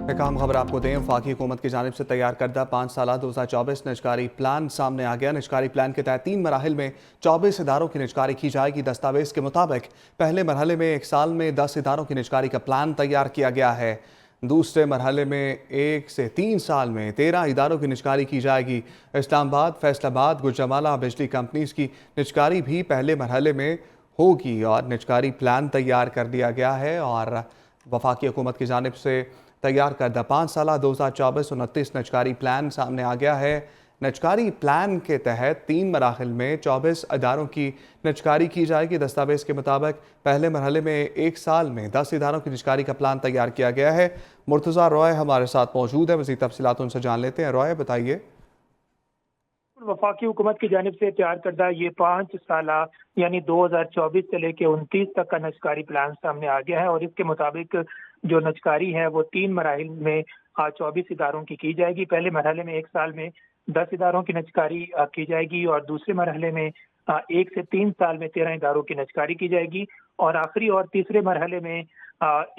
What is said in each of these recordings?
एक अहम खबर आपको दें, वफाकी हुकूमत की जानिब से तैयार करदा 5 साला 2024 निजकारी प्लान सामने आ गया। निजकारी प्लान के तहत 3 मराहिल में 24 इदारों की निजकारी की जाएगी। दस्तावेज के मुताबिक पहले मरहले में 1 साल में 10 इदारों की निजकारी का प्लान तैयार किया गया है। दूसरे मरहले में 1 से 3 साल में 13 इदारों की निजकारी की जाएगी। इस्लामाबाद, फैसलाबाद, गुजरांवाला बिजली कंपनीज की निजकारी भी पहले मरहले में होगी और निजकारी प्लान तैयार कर दिया गया है। और वफाकी हुकूमत की जानिब से तैयार करदा 5 साला 2024-29 निजकारी प्लान सामने आ गया है। निजकारी प्लान के तहत 3 मराहिल में 24 इदारों की निजकारी की जाएगी। दस्तावेज के मुताबिक पहले मरहले में 1 साल में 10 इदारों की निजकारी का प्लान तैयार किया गया है। मुर्तज़ा रॉय हमारे साथ मौजूद है, मज़ीद तफसीलात उनसे जान लेते हैं। रॉय, बताइए। वफाकी हुकूमत की जानिब से तैयार करदा ये 5 साला यानी 2024 से लेके 29 तक का नजकारी प्लान सामने आ गया है और इसके मुताबिक जो नजकारी है वो 3 मराहिल में 24 इदारों की जाएगी। पहले मरहले में 1 साल में 10 इदारों की नजकारी की जाएगी और दूसरे मरहले में 1 से 3 साल में 13 इदारों की नजकारी की जाएगी और आखिरी और तीसरे मरहले में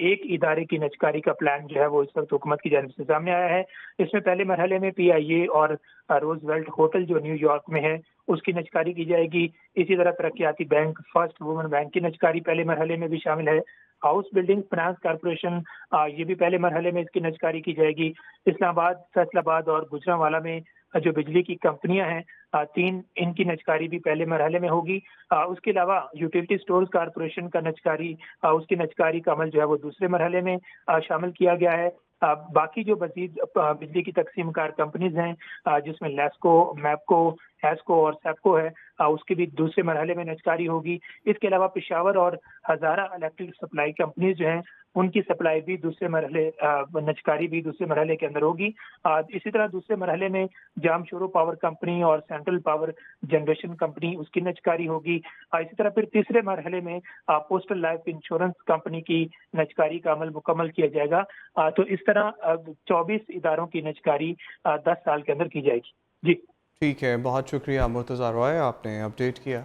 एक इदारे की नजकारी का प्लान जो है वो इस वक्त हुकूमत की जानिब से सामने आया है। इसमें पहले मरहले में PIA और रोजवेल्ट होटल जो न्यूयॉर्क में है उसकी नजकारी की जाएगी। इसी तरह तरक्याती बैंक फर्स्ट वुमन बैंक की नजकारी पहले मरहले में भी शामिल है। हाउस बिल्डिंग फाइनेंस कॉरपोरेशन ये भी पहले मरहले में इसकी नजकारी की जाएगी। इस्लामाबाद, फैसलाबाद और गुजरांवाला में जो बिजली की कंपनियां हैं 3 इनकी नजकारी भी पहले मरहले में होगी। उसके अलावा यूटिलिटी स्टोर्स कॉरपोरेशन का नजकारी उसकी नजकारी का अमल जो है वो दूसरे मरहले में शामिल किया गया है। बाकी जो मजीद बिजली की तकसीम कार कंपनीज हैं जिसमें लेस्को, मैपको, हैस्को और सेपको है उसकी भी दूसरे मरहले में नजकारी होगी। इसके अलावा पेशावर और हजारा इलेक्ट्रिक सप्लाई कंपनीज जो हैं उनकी सप्लाई भी दूसरे मरहले नजकारी भी दूसरे मरहले के अंदर होगी। इसी तरह दूसरे मरहले में जामशोरो पावर कंपनी और सेंट्रल पावर जनरेशन कंपनी उसकी नजकारी होगी। इसी तरह फिर तीसरे मरहले में पोस्टल लाइफ इंश्योरेंस कंपनी की नजकारी का अमल मुकम्मल किया जाएगा। तो इस तरह 24 इदारों की नजकारी 10 साल के अंदर की जाएगी। जी ठीक है, बहुत शुक्रिया मुर्तज़ा रॉय, आपने अपडेट किया।